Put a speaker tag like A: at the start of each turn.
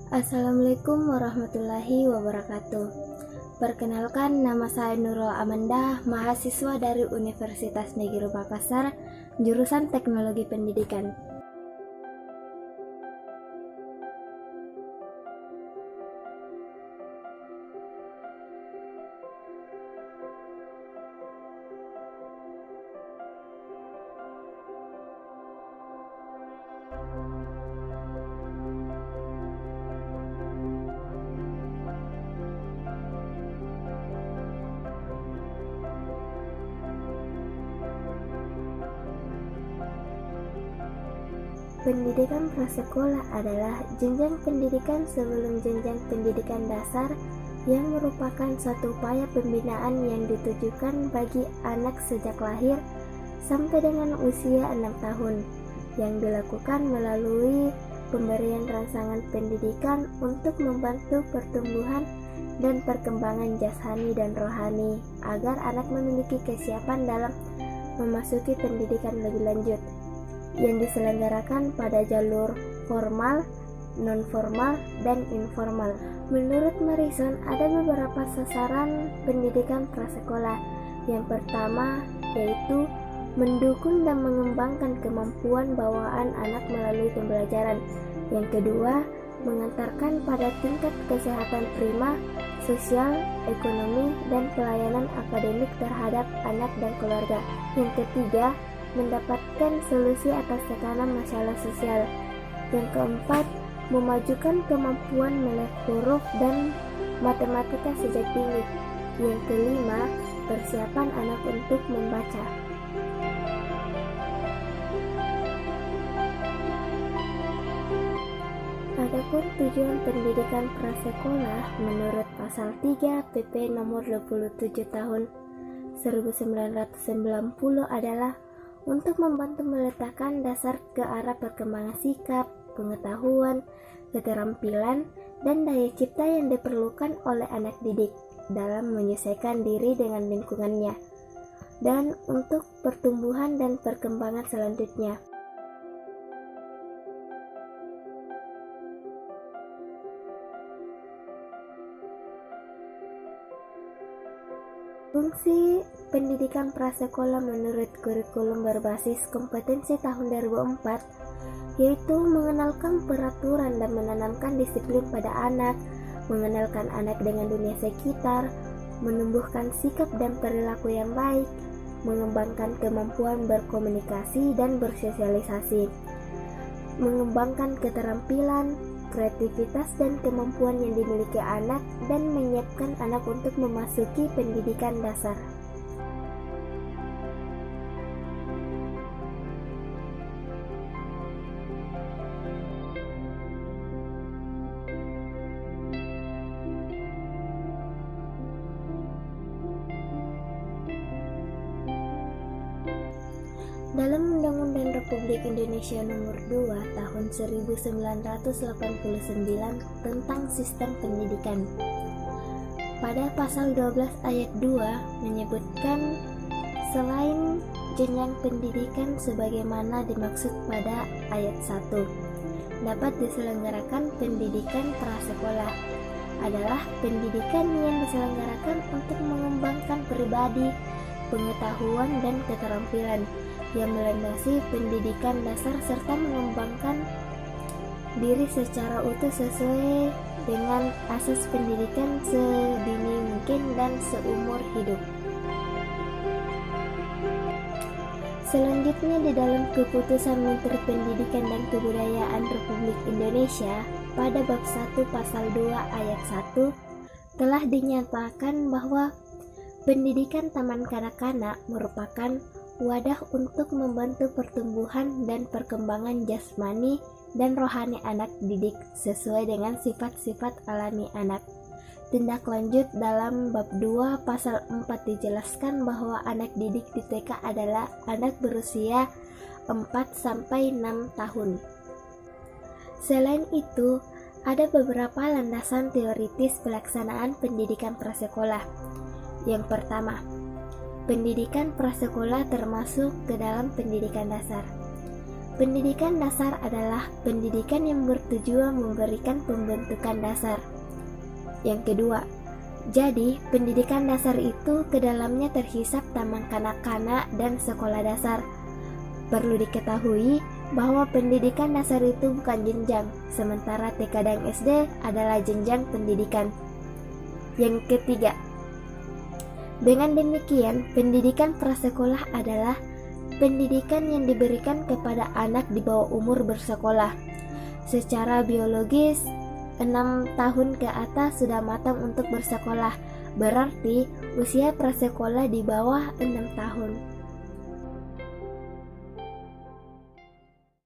A: Assalamualaikum warahmatullahi wabarakatuh. Perkenalkan, nama saya Nurul Amanda, mahasiswa dari Universitas Negeri Makassar, jurusan Teknologi Pendidikan. Pendidikan prasekolah adalah jenjang pendidikan sebelum jenjang pendidikan dasar yang merupakan suatu upaya pembinaan yang ditujukan bagi anak sejak lahir sampai dengan usia 6 tahun, yang dilakukan melalui pemberian rangsangan pendidikan untuk membantu pertumbuhan dan perkembangan jasmani dan rohani agar anak memiliki kesiapan dalam memasuki pendidikan lebih lanjut, yang diselenggarakan pada jalur formal, non-formal, dan informal. Menurut Morrison, ada beberapa sasaran pendidikan prasekolah. Yang pertama yaitu mendukung dan mengembangkan kemampuan bawaan anak melalui pembelajaran. Yang kedua, mengantarkan pada tingkat kesehatan prima, sosial, ekonomi, dan pelayanan akademik terhadap anak dan keluarga. Yang ketiga, mendapatkan solusi atas tekanan masalah sosial. Yang keempat, memajukan kemampuan melek huruf dan matematika sejak dini. Yang kelima, persiapan anak untuk membaca. Adapun tujuan pendidikan prasekolah menurut pasal 3 PP nomor 27 tahun 1990 adalah untuk membantu meletakkan dasar ke arah perkembangan sikap, pengetahuan, keterampilan, dan daya cipta yang diperlukan oleh anak didik dalam menyesuaikan diri dengan lingkungannya, dan untuk pertumbuhan dan perkembangan selanjutnya. Fungsi pendidikan prasekolah menurut kurikulum berbasis kompetensi tahun 2004 yaitu mengenalkan peraturan dan menanamkan disiplin pada anak, mengenalkan anak dengan dunia sekitar, menumbuhkan sikap dan perilaku yang baik, mengembangkan kemampuan berkomunikasi dan bersosialisasi, mengembangkan keterampilan, kreativitas dan kemampuan yang dimiliki anak, dan menyiapkan anak untuk memasuki pendidikan dasar. Dalam Undang-Undang Republik Indonesia Nomor 2 Tahun 1989 tentang Sistem Pendidikan, pada pasal 12 ayat 2 menyebutkan selain jenjang pendidikan sebagaimana dimaksud pada ayat 1, dapat diselenggarakan pendidikan prasekolah adalah pendidikan yang diselenggarakan untuk mengembangkan pribadi, pengetahuan, dan keterampilan yang melandasi pendidikan dasar serta mengembangkan diri secara utuh sesuai dengan asas pendidikan sedini mungkin dan seumur hidup. Selanjutnya, di dalam Keputusan Menteri Pendidikan dan Kebudayaan Republik Indonesia pada bab 1 pasal 2 ayat 1 telah dinyatakan bahwa pendidikan taman kanak-kanak merupakan wadah untuk membantu pertumbuhan dan perkembangan jasmani dan rohani anak didik sesuai dengan sifat-sifat alami anak. Tindak lanjut dalam bab 2 pasal 4 dijelaskan bahwa anak didik di TK adalah anak berusia 4-6 tahun. Selain itu, ada beberapa landasan teoritis pelaksanaan pendidikan prasekolah. Yang pertama, pendidikan prasekolah termasuk ke dalam pendidikan dasar. Pendidikan dasar adalah pendidikan yang bertujuan memberikan pembentukan dasar. Yang kedua, jadi pendidikan dasar itu ke dalamnya terhisap taman kanak-kanak dan sekolah dasar. Perlu diketahui bahwa pendidikan dasar itu bukan jenjang, sementara TK dan SD adalah jenjang pendidikan. Yang ketiga, dengan demikian pendidikan prasekolah adalah pendidikan yang diberikan kepada anak di bawah umur bersekolah. Secara biologis, 6 tahun ke atas sudah matang untuk bersekolah, berarti usia prasekolah di bawah 6 tahun.